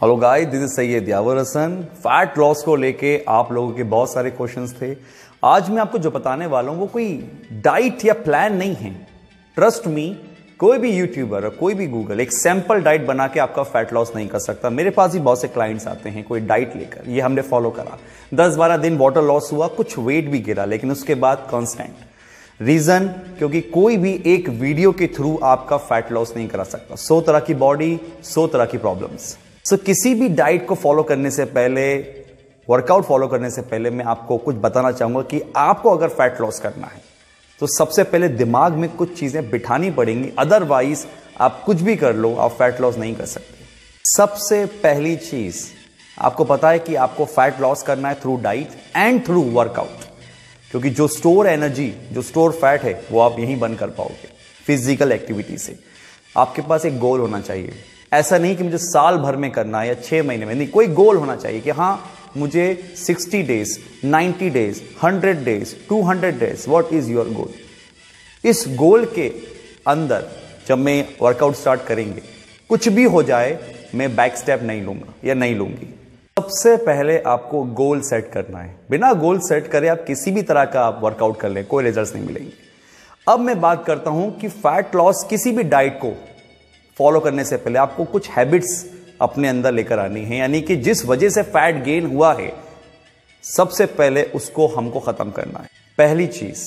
Hello guys, this is Syed Yawar Hasan. Fat loss को लेके आप लोगों के बहुत सारे क्वेश्चंस थे। आज मैं आपको जो बताने वाला हूं वो कोई डाइट या प्लान नहीं है। ट्रस्ट मी, कोई भी यूट्यूबर और कोई भी गूगल एक सैंपल डाइट बना के आपका फैट लॉस नहीं कर सकता। मेरे पास भी बहुत से क्लाइंट्स आते हैं कोई डाइट लेकर, ये हमने फॉलो करा, 10-12 दिन वाटर लॉस हुआ, कुछ वेट भी गिरा, लेकिन उसके बाद कांस्टेंट। रीजन, क्योंकि कोई भी एक वीडियो के थ्रू आपका फैट लॉस नहीं करा सकता। 100 तरह की बॉडी, 100 तरह की प्रॉब्लम्स। सो किसी भी डाइट को फॉलो करने से पहले, वर्कआउट फॉलो करने से पहले मैं आपको कुछ बताना चाहूंगा कि आपको अगर फैट लॉस करना है तो सबसे पहले दिमाग में कुछ चीजें बिठानी पड़ेंगी, अदरवाइज आप कुछ भी कर लो, आप फैट लॉस नहीं कर सकते। सबसे पहली चीज, आपको पता है कि आपको फैट लॉस करना है through diet and through workout, क्योंकि जो स्टोर एनर्जी, जो स्टोर फैट है वो आप यहीं बर्न कर पाओगे फिजिकल एक्टिविटी से। आपके पास एक गोल होना चाहिए। ऐसा नहीं कि मुझे साल भर में करना है या 6 महीने में, नहीं, कोई गोल होना चाहिए कि हाँ मुझे 60 days, 90 days, 100 days, 200 days, what is your goal. इस गोल के अंदर जब मैं वर्कआउट स्टार्ट करेंगे, कुछ भी हो जाए मैं बैक स्टेप नहीं लूंगा या नहीं लूंगी। सबसे पहले आपको गोल सेट करना है। बिना गोल सेट करे आप किसी भी तरह का आप वर्कआउट कर लें, कोई रिजल्ट्स नहीं मिलेंगे। अब मैं बात करता हूं कि फैट लॉस किसी भी डाइट को फॉलो करने से पहले आपको कुछ हैबिट्स अपने अंदर लेकर आनी है, यानी कि जिस वजह से फैट गेन हुआ है सबसे पहले उसको हमको खत्म करना है। पहली चीज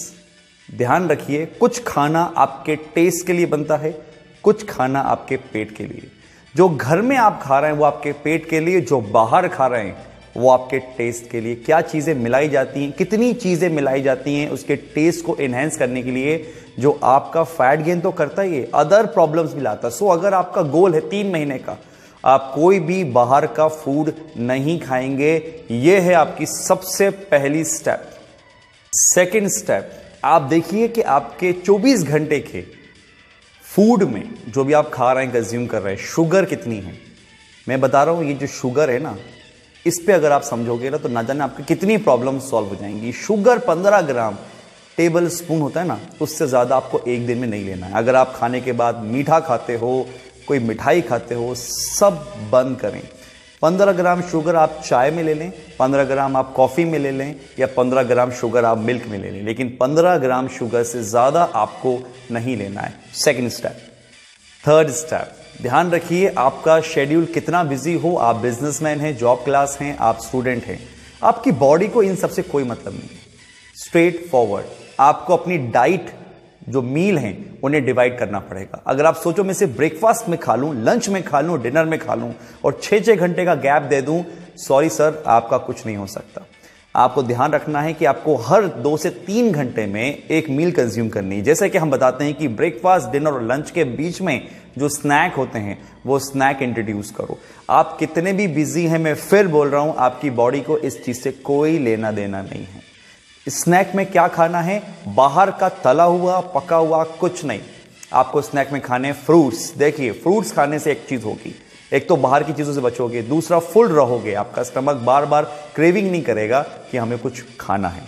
ध्यान रखिए, कुछ खाना आपके टेस्ट के लिए बनता है, कुछ खाना आपके पेट के लिए। जो घर में आप खा रहे हैं वो आपके पेट के लिए, जो बाहर खा रहे हैं वो आपके टेस्ट के लिए। क्या चीजें मिलाई जाती हैं, कितनी चीजें मिलाई जाती हैं उसके टेस्ट को एनहेंस करने के लिए, जो आपका फैट गेन तो करता ही है, अदर प्रॉब्लम्स भी लाता है। सो अगर आपका गोल है 3 महीने का, आप कोई भी बाहर का फूड नहीं खाएंगे। यह है आपकी सबसे पहली स्टेप। सेकंड स्टेप, आप देखिए कि आपके 24 घंटे के फूड में जो भी आप खा रहे हैं, कंज्यूम कर रहे हैं, शुगर कितनी है। मैं बता रहा हूं, ये जो शुगर है ना, इस पे अगर आप समझोगे ना तो ना जाने आपकी कितनी प्रॉब्लम सॉल्व हो जाएंगी। शुगर 15 ग्राम टेबल स्पून होता है ना, उससे ज्यादा आपको एक दिन में नहीं लेना है। अगर आप खाने के बाद मीठा खाते हो, कोई मिठाई खाते हो, सब बंद करें। 15 ग्राम शुगर आप चाय में ले लें, 15 ग्राम आप कॉफी में ले लें, या 15 ग्राम शुगर आप मिल्क में ले लें, लेकिन 15 ग्राम शुगर से ज्यादा आपको नहीं लेना है। Second step. थर्ड स्टेप, ध्यान रखिए आपका शेड्यूल कितना बिजी हो, आप बिजनेसमैन हैं, जॉब क्लास हैं, आप स्टूडेंट हैं, आपकी बॉडी को इन सबसे कोई मतलब नहीं है। स्ट्रेट फॉरवर्ड, आपको अपनी डाइट जो मील हैं उन्हें डिवाइड करना पड़ेगा। अगर आप सोचो मैं सिर्फ ब्रेकफास्ट में खा लूं, लंच में खा लूं, डिनर में खा लूं और 6-6 घंटे का गैप दे दूं, सॉरी सर, आपका कुछ नहीं हो सकता। आपको ध्यान रखना है कि आपको हर 2 से 3 घंटे में एक मील कंज्यूम करनी है। जैसे कि हम बताते हैं कि ब्रेकफास्ट, डिनर और लंच के बीच में जो स्नैक होते हैं वो स्नैक इंट्रोड्यूस करो। आप कितने भी बिजी हैं, मैं फिर बोल रहा हूं, आपकी बॉडी को इस चीज से कोई लेना देना नहीं है। स्नैक में क्या खाना है, बाहर का तला हुआ, पका हुआ कुछ नहीं। आपको स्नैक में खाने फ्रूट्स। देखिए, फ्रूट्स खाने से एक चीज होगी, एक तो बाहर की चीजों से बचोगे, दूसरा फुल रहोगे, आपका स्टमक बार बार क्रेविंग नहीं करेगा कि हमें कुछ खाना है।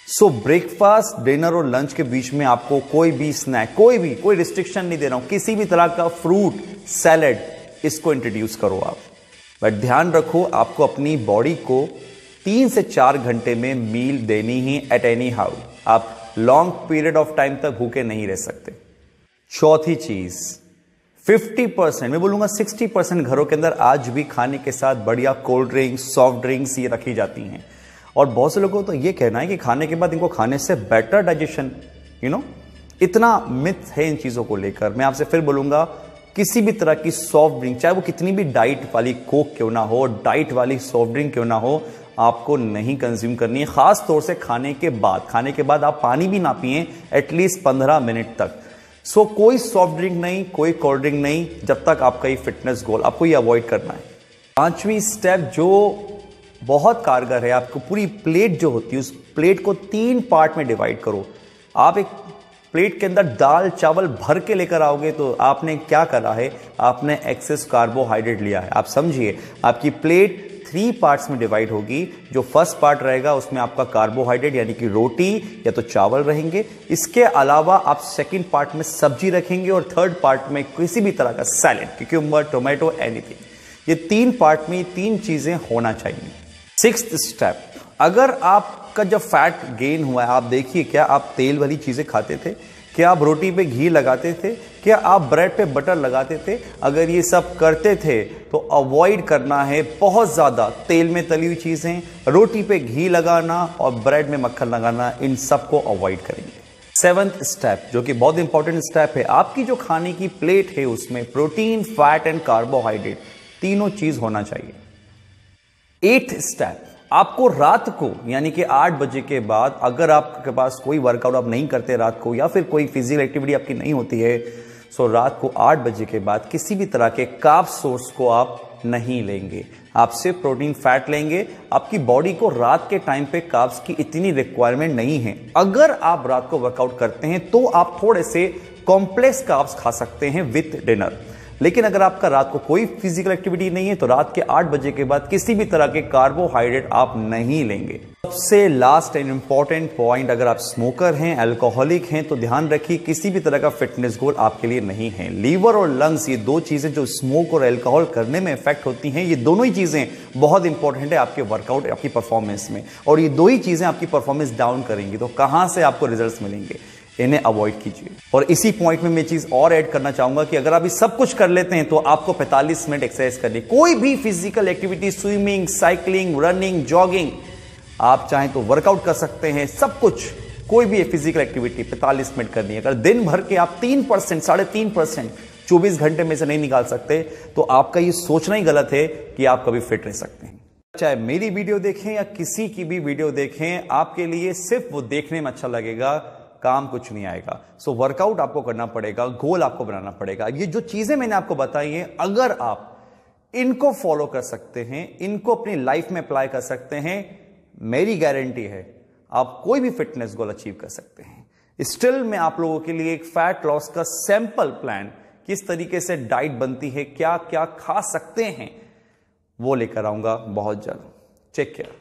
सो ब्रेकफास्ट, डिनर और लंच के बीच में आपको कोई भी स्नैक, कोई रिस्ट्रिक्शन नहीं दे रहा हूं, किसी भी तरह का फ्रूट, सैलेड, इसको इंट्रोड्यूस करो आप। बट ध्यान रखो, आपको अपनी बॉडी को 3 से 4 घंटे में मील देनी ही एट एनी हाउ। आप लॉन्ग पीरियड ऑफ टाइम तक भूखे नहीं रह सकते। चौथी चीज, 50%, मैं बोलूंगा 60% घरों के अंदर आज भी खाने के साथ बढ़िया कोल्ड ड्रिंक्स, सॉफ्ट ड्रिंक्स ये रखी जाती हैं। और बहुत से लोगों को तो ये कहना है कि खाने के बाद इनको खाने से बेटर डाइजेशन, इतना मिथ है इन चीजों को लेकर। मैं आपसे फिर बोलूंगा, किसी भी तरह की सॉफ्ट ड्रिंक, चाहे वो कितनी भी डाइट वाली कोक क्यों ना हो, डाइट वाली सॉफ्ट ड्रिंक क्यों ना हो, आपको नहीं कंज्यूम करनी है। खास तौर से खाने के बाद आप पानी भी ना पिए एटलीस्ट 15 मिनट तक। सो कोई सॉफ्ट ड्रिंक नहीं, कोई कोल्ड ड्रिंक नहीं, जब तक आपका ये फिटनेस गोल, आपको ये अवॉइड करना है। 5वीं स्टेप जो बहुत कारगर है, आपको पूरी प्लेट जो होती है उस प्लेट को 3 पार्ट में डिवाइड करो। आप एक प्लेट के अंदर दाल चावल भर के लेकर आओगे तो आपने क्या करा है, आपने एक्सेस कार्बोहाइड्रेट लिया है। आप समझिए, आपकी प्लेट 3 पार्ट्स में डिवाइड होगी। जो फर्स्ट पार्ट रहेगा उसमें आपका कार्बोहाइड्रेट यानी कि रोटी या तो चावल रहेंगे। इसके अलावा आप सेकंड पार्ट में सब्जी रखेंगे और थर्ड पार्ट में किसी भी तरह का सैलेड, क्यूकम्बर, टोमेटो, एनीथिंग। ये 3 पार्ट में 3 चीजें होना चाहिए। 6th स्टेप, अगर आपका जब फैट गेन हुआ है, आप देखिए क्या आप तेल वाली चीजें खाते थे, क्या आप रोटी पे घी लगाते थे, क्या आप ब्रेड पे बटर लगाते थे? अगर ये सब करते थे तो अवॉइड करना है बहुत ज्यादा तेल में तली हुई चीजें, रोटी पे घी लगाना और ब्रेड में मक्खन लगाना, इन सबको अवॉइड करेंगे। 7th स्टेप, जो कि बहुत इंपॉर्टेंट स्टेप है, आपकी जो खाने की प्लेट है उसमें प्रोटीन, फैट एंड कार्बोहाइड्रेट तीनों चीज होना चाहिए। 8th स्टेप, आपको रात को यानी कि 8 बजे के बाद, अगर आपके पास कोई वर्कआउट आप नहीं करते रात को या फिर कोई फिजिकल एक्टिविटी आपकी नहीं होती है, सो रात को 8 बजे के बाद किसी भी तरह के कार्ब सोर्स को आप नहीं लेंगे। आप सिर्फ प्रोटीन फैट लेंगे। आपकी बॉडी को रात के टाइम पे कार्ब्स की इतनी रिक्वायरमेंट नहीं है। अगर आप रात को वर्कआउट करते हैं तो आप थोड़े से कॉम्प्लेक्स कार्ब्स खा सकते हैं विथ डिनर। लेकिन अगर आपका रात को कोई फिजिकल एक्टिविटी नहीं है तो रात के 8 बजे के बाद किसी भी तरह के कार्बोहाइड्रेट आप नहीं लेंगे। सबसे लास्ट एंड इंपॉर्टेंट पॉइंट, अगर आप स्मोकर हैं, अल्कोहलिक हैं, तो ध्यान रखिए किसी भी तरह का फिटनेस गोल आपके लिए नहीं है। लीवर और लंग्स, ये 2 चीजें जो स्मोक और अल्कोहल करने में इफेक्ट होती हैं, ये दोनों ही चीजें बहुत इंपॉर्टेंट है आपके वर्कआउट, आपकी परफॉर्मेंस में, और ये 2 ही चीजें आपकी परफॉर्मेंस डाउन करेंगी। तो कहां से आपको रिजल्ट मिलेंगे? इन्हें अवॉइड कीजिए। और इसी पॉइंट में मैं चीज और ऐड करना चाहूंगा कि अगर आप ये सब कुछ कर लेते हैं तो आपको 45 मिनट एक्सरसाइज करनी। कोई भी physical activity, swimming, cycling, running, jogging, आप चाहें तो वर्कआउट कर सकते हैं। सब कुछ, कोई भी फिजिकल एक्टिविटी 45 मिनट करनी है। अगर दिन भर के आप 3%, 3.5% 24 घंटे में से नहीं निकाल सकते तो आपका ये सोचना ही गलत है कि आप कभी फिट रह सकते हैं। चाहे मेरी वीडियो देखें या किसी की भी वीडियो देखें, आपके लिए सिर्फ वो देखने में अच्छा लगेगा, काम कुछ नहीं आएगा। सो वर्कआउट आपको करना पड़ेगा, गोल आपको बनाना पड़ेगा। ये जो चीजें मैंने आपको बताई हैं, अगर आप इनको फॉलो कर सकते हैं, इनको अपनी लाइफ में अप्लाई कर सकते हैं, मेरी गारंटी है आप कोई भी फिटनेस गोल अचीव कर सकते हैं। स्टिल मैं आप लोगों के लिए एक फैट लॉस का सैंपल प्लान, किस तरीके से डाइट बनती है, क्या क्या खा सकते हैं, वो लेकर आऊंगा बहुत जल्द। Take care.